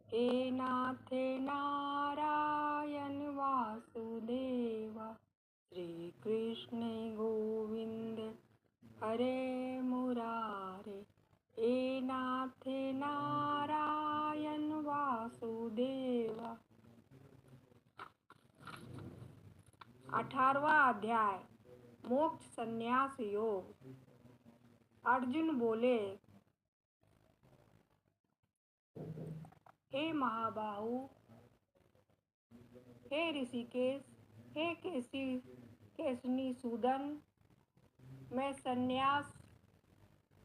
हे नाथ नारायण वासुदेव, श्री कृष्ण गोविंद हरे मुरारे। हे नाथ नारायण वासुदेव। 18वां अध्याय मोक्ष संन्यास योग। अर्जुन बोले, हे महाबाहु, हे ऋषिकेश, हे केसनी सूदन, मैं संन्यास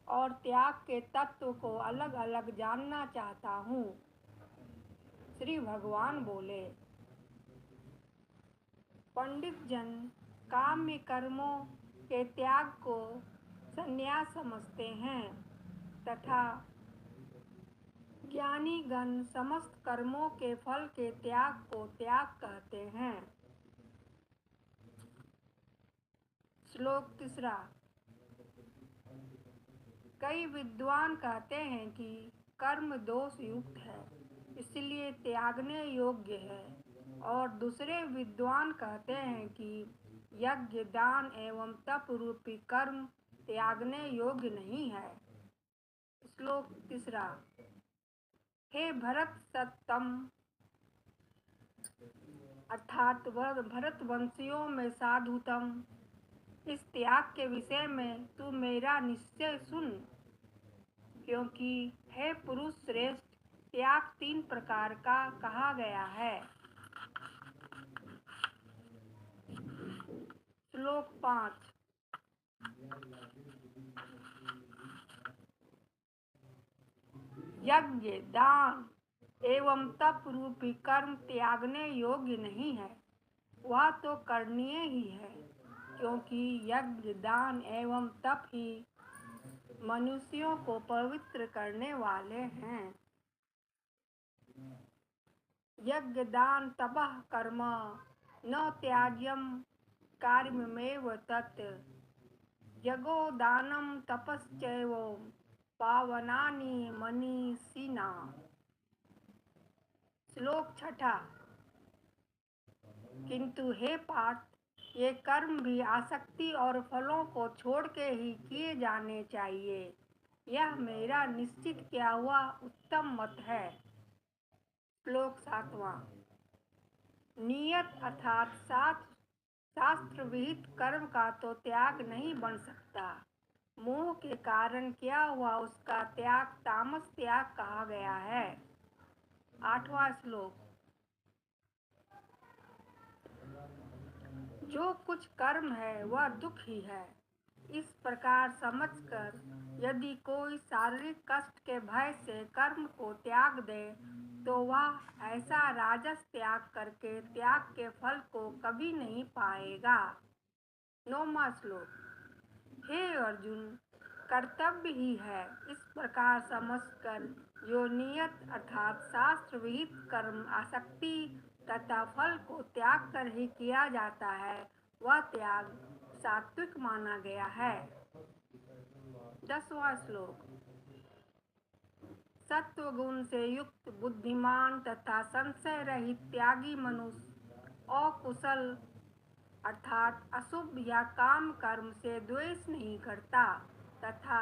और त्याग के तत्व को अलग अलग जानना चाहता हूँ। श्री भगवान बोले, पंडित जन काम्य कर्मों के त्याग को संन्यास समझते हैं तथा ज्ञानी गण समस्त कर्मों के फल के त्याग को त्याग कहते हैं। श्लोक 3। कई विद्वान कहते हैं कि कर्म दोष युक्त है, इसलिए त्यागने योग्य है, और दूसरे विद्वान कहते हैं कि यज्ञ दान एवं तप रूपी कर्म त्यागने योग्य नहीं है। श्लोक 3। हे भरत सत्तम, अर्थात भरतवंशियों में साधुतम, इस त्याग के विषय में तू मेरा निश्चय सुन, क्योंकि हे पुरुष श्रेष्ठ, त्याग 3 प्रकार का कहा गया है। श्लोक 5। यज्ञ दान एवं तप रूपी कर्म त्यागने योग्य नहीं है, वह तो करनीय ही है, क्योंकि यज्ञ दान एवं तप ही मनुष्यों को पवित्र करने वाले हैं। यज्ञ दान तपः कर्म न त्याज्यम कार्यमेव तत्, यज्ञो दानम तपश्चैव पावनानि मनीषिणा। श्लोक 6। किंतु हे पार्थ, ये कर्म भी आसक्ति और फलों को छोड़ के ही किए जाने चाहिए। यह मेरा निश्चित किया हुआ उत्तम मत है। श्लोक 7। नियत अर्थात शास्त्र विहित कर्म का तो त्याग नहीं बन सकता। मोह के कारण किया हुआ उसका त्याग तामस त्याग कहा गया है। 8वां श्लोक। जो कुछ कर्म है वह दुख ही है, इस प्रकार समझकर यदि कोई शारीरिक कष्ट के भय से कर्म को त्याग दे तो वह ऐसा राजस त्याग करके त्याग के फल को कभी नहीं पाएगा। 9वां श्लोक। हे अर्जुन, कर्तव्य ही है, इस प्रकार समझकर जो नियत अर्थात शास्त्र विहित कर्म आसक्ति तथा फल को त्याग कर ही किया जाता है, वह त्याग सात्विक माना गया है। 10वां श्लोक। सत्व गुण से युक्त बुद्धिमान तथा संशय रहित त्यागी मनुष्य अकुशल अर्थात अशुभ या काम कर्म से द्वेष नहीं करता तथा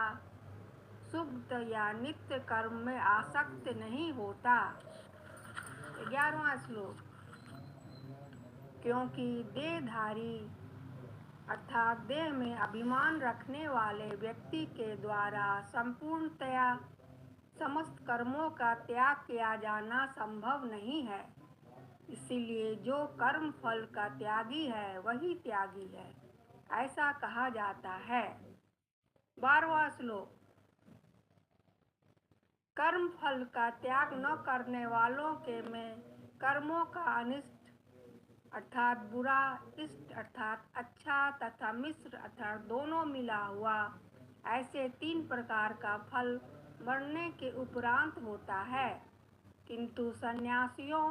शुभ या नित्य कर्म में आसक्त नहीं होता। 11वां श्लोक। क्योंकि देहधारी अर्थात देह में अभिमान रखने वाले व्यक्ति के द्वारा संपूर्णतया समस्त कर्मों का त्याग किया जाना संभव नहीं है, इसीलिए जो कर्म फल का त्यागी है वही त्यागी है, ऐसा कहा जाता है। 12वां श्लोक। कर्म फल का त्याग न करने वालों के में कर्मों का अनिष्ट अर्थात बुरा, इष्ट अर्थात अच्छा तथा मिश्र अर्थात दोनों मिला हुआ, ऐसे 3 प्रकार का फल मरने के उपरांत होता है। किंतु सन्यासियों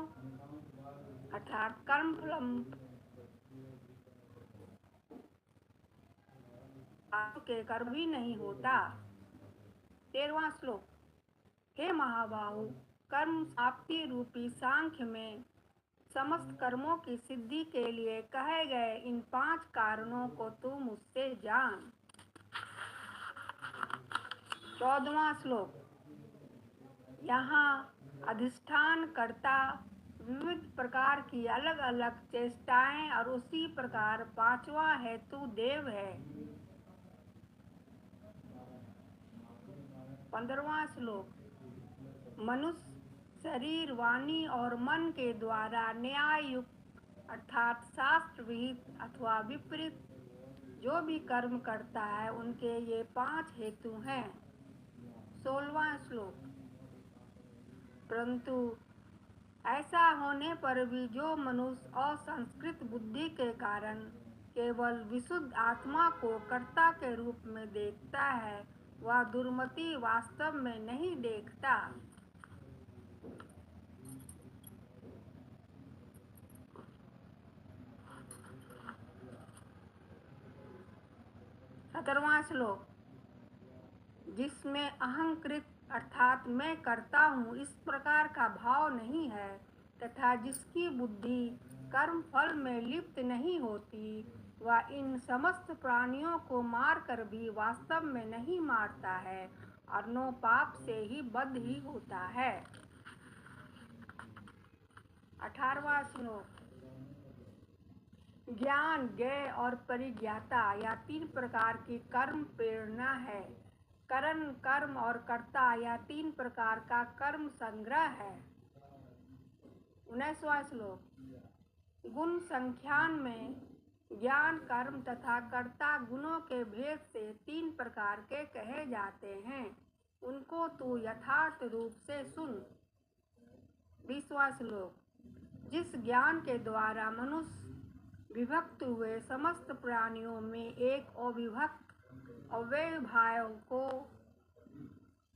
अर्थात कर्म फलम के कर्म भी नहीं होता। 13वां श्लोक। हे महाबाहु, कर्म समाप्ति रूपी सांख्य में समस्त कर्मों की सिद्धि के लिए कहे गए इन 5 कारणों को तू मुझसे जान। 14वां श्लोक। यहाँ अधिष्ठान कर्ता विविध प्रकार की अलग अलग चेष्टाएं और उसी प्रकार 5वां हेतु देव है। 15वां श्लोक। मनुष्य शरीर वाणी और मन के द्वारा न्याय युक्त अर्थात शास्त्र विहित अथवा विपरीत जो भी कर्म करता है उनके ये 5 हेतु हैं। 16वां श्लोक। परंतु ऐसा होने पर भी जो मनुष्य असंस्कृत बुद्धि के कारण केवल विशुद्ध आत्मा को कर्ता के रूप में देखता है वह दुर्मति वास्तव में नहीं देखता। 17वां श्लोक। जिसमें अहंकृत अर्थात मैं करता हूँ इस प्रकार का भाव नहीं है तथा जिसकी बुद्धि कर्म फल में लिप्त नहीं होती वह इन समस्त प्राणियों को मारकर भी वास्तव में नहीं मारता है और नो पाप से ही बद्ध ही होता है। 18वां श्लोक। ज्ञान ज्ञेय और परिज्ञाता यह 3 प्रकार की कर्म प्रेरणा है। करण कर्म और कर्ता यह 3 प्रकार का कर्म संग्रह है। 19वां श्लोक। गुण संख्यान में ज्ञान कर्म तथा कर्ता गुणों के भेद से 3 प्रकार के कहे जाते हैं उनको तू यथार्थ रूप से सुन। 20वां श्लोक। जिस ज्ञान के द्वारा मनुष्य विभक्त हुए समस्त प्राणियों में एक अविभक्त अव्यय भाव को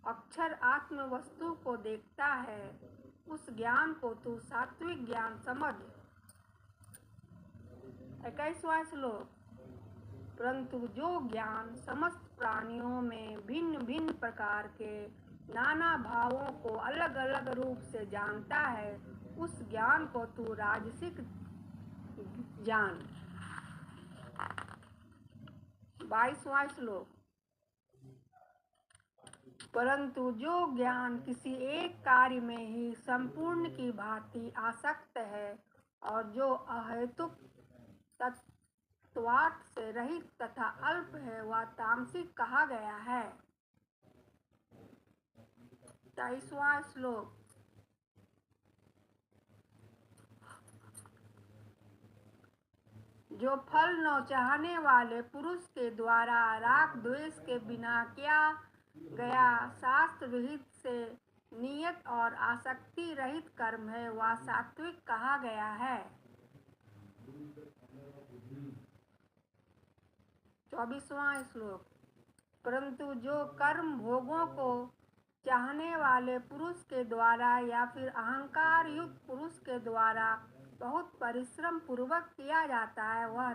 अक्षर आत्म वस्तु को देखता है उस ज्ञान को तू सात्विक ज्ञान समझ। 21वां श्लोक। परंतु जो ज्ञान समस्त प्राणियों में भिन्न भिन्न प्रकार के नाना भावों को अलग अलग रूप से जानता है उस ज्ञान को तू राजसिक जान। 22वां श्लोक। परंतु जो ज्ञान किसी एक कार्य में ही संपूर्ण की भांति आसक्त है और जो अहेतुक तत्वार्थ से रहित तथा अल्प है वह तामसिक कहा गया है। 23वां श्लोक। जो फल न चाहने वाले पुरुष के द्वारा राग द्वेष के बिना किया गया शास्त्र विहित से नियत और आसक्ति रहित कर्म है वह सात्विक कहा गया है। 24वां श्लोक। परंतु जो कर्म भोगों को चाहने वाले पुरुष के द्वारा या फिर अहंकार युक्त पुरुष के द्वारा बहुत परिश्रम पूर्वक किया जाता है वह